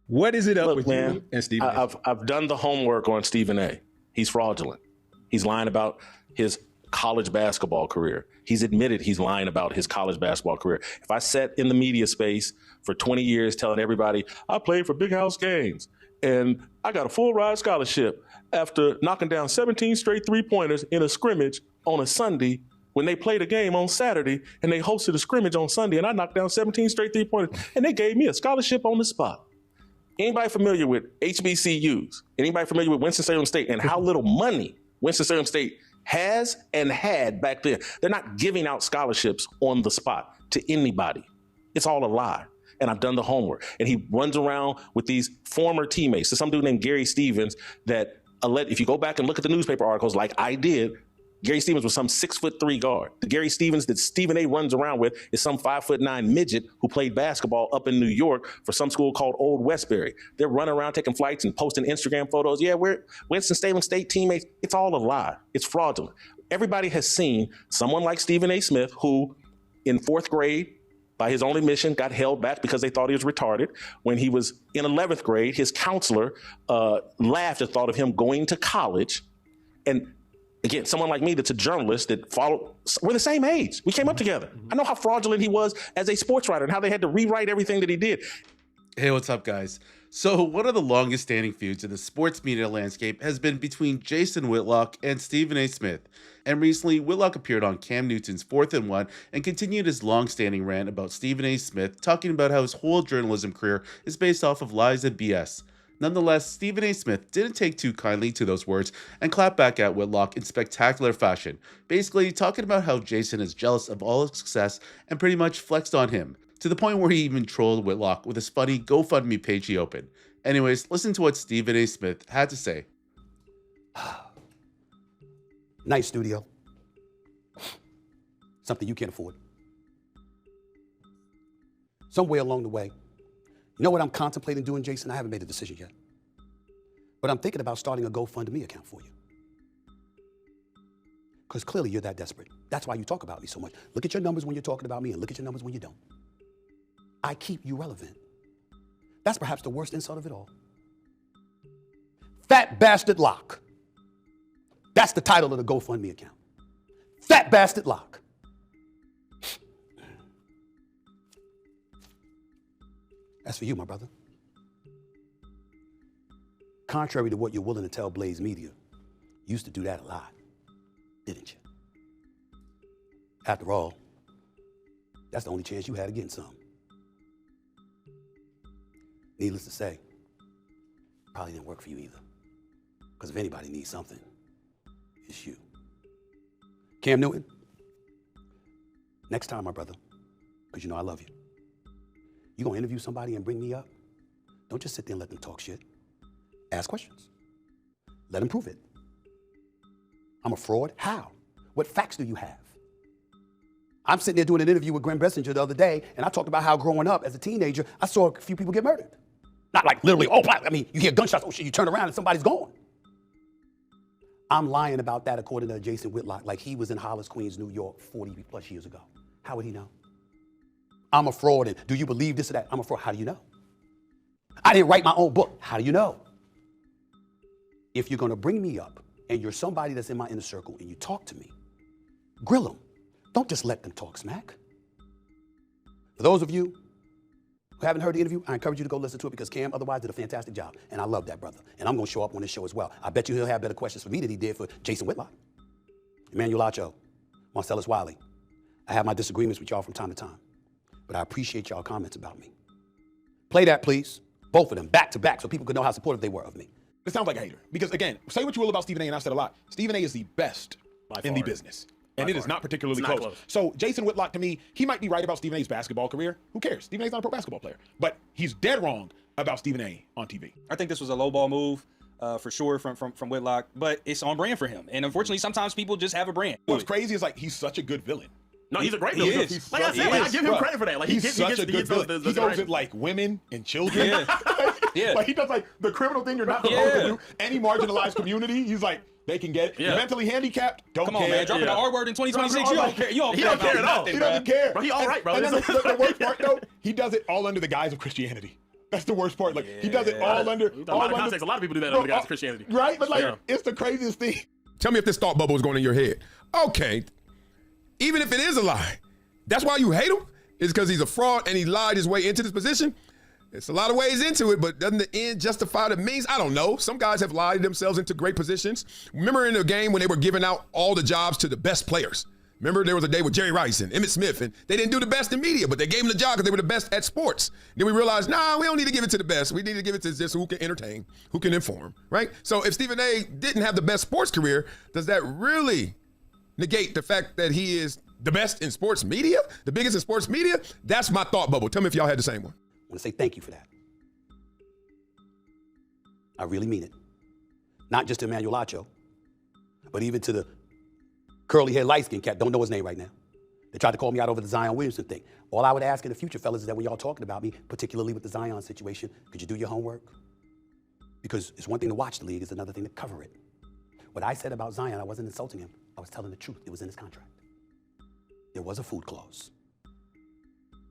What is it up Look, with man, you and Stephen A? I've done the homework on Stephen A. He's fraudulent. He's lying about his college basketball career. He's admitted he's lying about his college basketball career. If I sat in the media space for 20 years telling everybody I played for Big House Games and I got a full ride scholarship after knocking down 17 straight three-pointers in a scrimmage on a Sunday when they played a game on Saturday and they hosted a scrimmage on Sunday and I knocked down 17 straight three-pointers and they gave me a scholarship on the spot. Anybody familiar with HBCUs? Anybody familiar with Winston-Salem State and how little money Winston-Salem State has and had back then? They're not giving out scholarships on the spot to anybody. It's all a lie. And I've done the homework. And he runs around with these former teammates. So some dude named Gary Stevens that, if you go back and look at the newspaper articles like I did, Gary Stevens was some 6'3" guard. The Gary Stevens that Stephen A. runs around with is some 5'9" midget who played basketball up in New York for some school called Old Westbury. They're running around taking flights and posting Instagram photos. Yeah, we're Winston-Salem State teammates. It's all a lie. It's fraudulent. Everybody has seen someone like Stephen A. Smith who in 4th grade, by his own admission, got held back because they thought he was retarded. When he was in 11th grade, his counselor laughed at the thought of him going to college. And again, someone like me that's a journalist that we're the same age. We came up together. I know how fraudulent he was as a sports writer and how they had to rewrite everything that he did. Hey, what's up, guys? So one of the longest standing feuds in the sports media landscape has been between Jason Whitlock and Stephen A. Smith. And recently, Whitlock appeared on Cam Newton's 4th and 1 and continued his long-standing rant about Stephen A. Smith, talking about how his whole journalism career is based off of lies and BS. Nonetheless, Stephen A. Smith didn't take too kindly to those words and clapped back at Whitlock in spectacular fashion, basically talking about how Jason is jealous of all his success and pretty much flexed on him, to the point where he even trolled Whitlock with his funny GoFundMe page he opened. Anyways, listen to what Stephen A. Smith had to say. Nice studio. Something you can't afford. Somewhere along the way, you know what I'm contemplating doing, Jason? I haven't made a decision yet. But I'm thinking about starting a GoFundMe account for you. Because clearly you're that desperate. That's why you talk about me so much. Look at your numbers when you're talking about me and look at your numbers when you don't. I keep you relevant. That's perhaps the worst insult of it all. Fat Bastard Lock. That's the title of the GoFundMe account. Fat Bastard Lock. That's for you, my brother. Contrary to what you're willing to tell Blaze Media, you used to do that a lot, didn't you? After all, that's the only chance you had of getting some. Needless to say, probably didn't work for you either. Because if anybody needs something, it's you. Cam Newton, next time, my brother, because you know I love you. You gonna interview somebody and bring me up? Don't just sit there and let them talk shit. Ask questions. Let them prove it. I'm a fraud? How? What facts do you have? I'm sitting there doing an interview with Glenn Bessinger the other day, and I talked about how growing up as a teenager, I saw a few people get murdered. Not like literally, you hear gunshots, oh shit, you turn around and somebody's gone. I'm lying about that according to Jason Whitlock, like he was in Hollis, Queens, New York 40 plus years ago. How would he know? I'm a fraud, and do you believe this or that? I'm a fraud. How do you know? I didn't write my own book. How do you know? If you're gonna bring me up and you're somebody that's in my inner circle and you talk to me, grill them. Don't just let them talk smack. For those of you who haven't heard the interview, I encourage you to go listen to it because Cam otherwise did a fantastic job. And I love that brother. And I'm gonna show up on this show as well. I bet you he'll have better questions for me than he did for Jason Whitlock, Emmanuel Acho, Marcellus Wiley. I have my disagreements with y'all from time to time, but I appreciate y'all comments about me. Play that, please. Both of them, back to back, so people could know how supportive they were of me. It sounds like a hater. Because again, say what you will about Stephen A, and I've said a lot. Stephen A is the best in the business. And it is not particularly close. So Jason Whitlock, to me, he might be right about Stephen A's basketball career. Who cares? Stephen A's not a pro basketball player. But he's dead wrong about Stephen A on TV. I think this was a low ball move. For sure from Whitlock, but it's on brand for him. And unfortunately, sometimes people just have a brand. What's crazy is like he's such a good villain. No, he's a great villain. Like I said, I give him credit for that. Like he's such a good villain. He goes at like women and children. Yeah. Like he does like the criminal thing you're not supposed to do. Any marginalized community, he's like, they can get it. Yeah. Mentally handicapped, don't Come care. on, man. Dropping the R word in 2026. You don't care. You don't He care don't care about at all. nothing, He bro. doesn't care. Bro, he all right, bro. And then the worst part though, he does it all under the guise of Christianity. That's the worst part. Like he does it all under. A lot of context. A lot of people do that under the guise of Christianity. Right? But like, it's the craziest thing. Tell me if this thought bubble was going in your head. Okay, even if it is a lie, that's why you hate him? Is because he's a fraud and he lied his way into this position? It's a lot of ways into it, but doesn't the end justify the means? I don't know. Some guys have lied themselves into great positions. Remember in the game when they were giving out all the jobs to the best players? Remember there was a day with Jerry Rice and Emmitt Smith, and they didn't do the best in media, but they gave them the job because they were the best at sports. Then we realized, nah, we don't need to give it to the best. We need to give it to just who can entertain, who can inform, right? So if Stephen A. didn't have the best sports career, does that really negate the fact that he is the best in sports media, the biggest in sports media? That's my thought bubble. Tell me if y'all had the same one. I want to say thank you for that. I really mean it. Not just to Emmanuel Acho, but even to the curly-haired, light-skinned cat, don't know his name right now. They tried to call me out over the Zion Williamson thing. All I would ask in the future, fellas, is that when y'all talking about me, particularly with the Zion situation, could you do your homework? Because it's one thing to watch the league, it's another thing to cover it. What I said about Zion, I wasn't insulting him. I was telling the truth. It was in his contract. There was a food clause.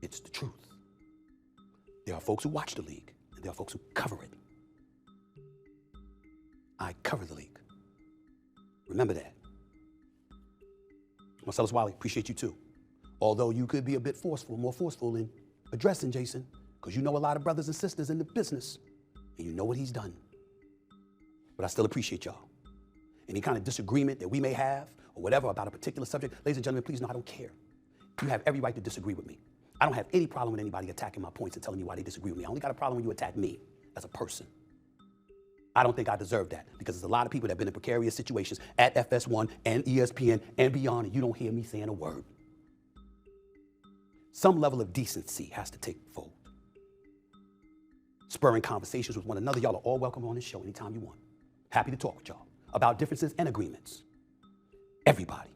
It's the truth. There are folks who watch the league, and there are folks who cover it. I cover the league. Remember that. Marcellus Wiley, appreciate you too. Although you could be a bit forceful, more forceful in addressing Jason, because you know a lot of brothers and sisters in the business, and you know what he's done. But I still appreciate y'all. Any kind of disagreement that we may have, or whatever, about a particular subject, ladies and gentlemen, please know I don't care. You have every right to disagree with me. I don't have any problem with anybody attacking my points and telling me why they disagree with me. I only got a problem when you attack me as a person. I don't think I deserve that, because there's a lot of people that have been in precarious situations at FS1 and ESPN and beyond, and you don't hear me saying a word. Some level of decency has to take fold. Spurring conversations with one another. Y'all are all welcome on this show anytime you want. Happy to talk with y'all about differences and agreements. Everybody,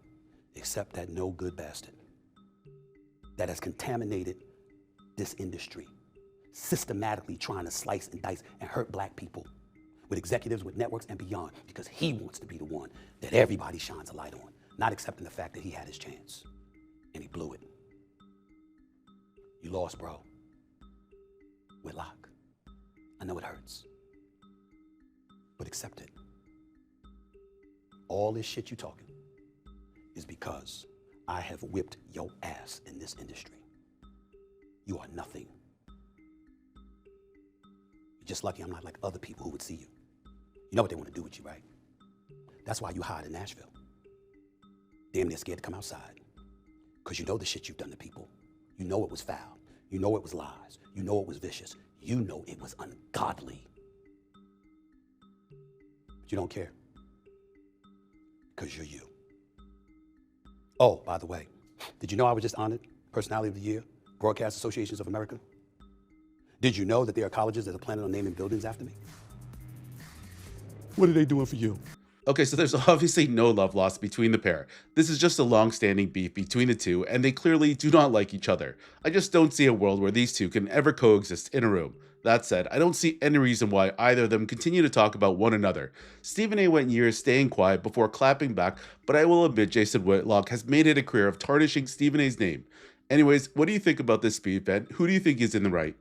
except that no good bastard that has contaminated this industry, systematically trying to slice and dice and hurt black people with executives, with networks, and beyond, because he wants to be the one that everybody shines a light on, not accepting the fact that he had his chance, and he blew it. You lost, bro. Whitlock. I know it hurts, but accept it. All this shit you talking is because I have whipped your ass in this industry. You are nothing. You're just lucky I'm not like other people who would see you. You know what they want to do with you, right? That's why you hide in Nashville. Damn near scared to come outside. Because you know the shit you've done to people. You know it was foul. You know it was lies. You know it was vicious. You know it was ungodly. But you don't care. Because you're you. Oh, by the way, did you know I was just honored Personality of the Year, Broadcast Associations of America? Did you know that there are colleges that are planning on naming buildings after me? What are they doing for you? Okay, so there's obviously no love lost between the pair. This is just a long-standing beef between the two, and they clearly do not like each other. I just don't see a world where these two can ever coexist in a room. That said, I don't see any reason why either of them continue to talk about one another. Stephen A. went years staying quiet before clapping back, but I will admit Jason Whitlock has made it a career of tarnishing Stephen A.'s name. Anyways, what do you think about this beef, Ben? Who do you think is in the right?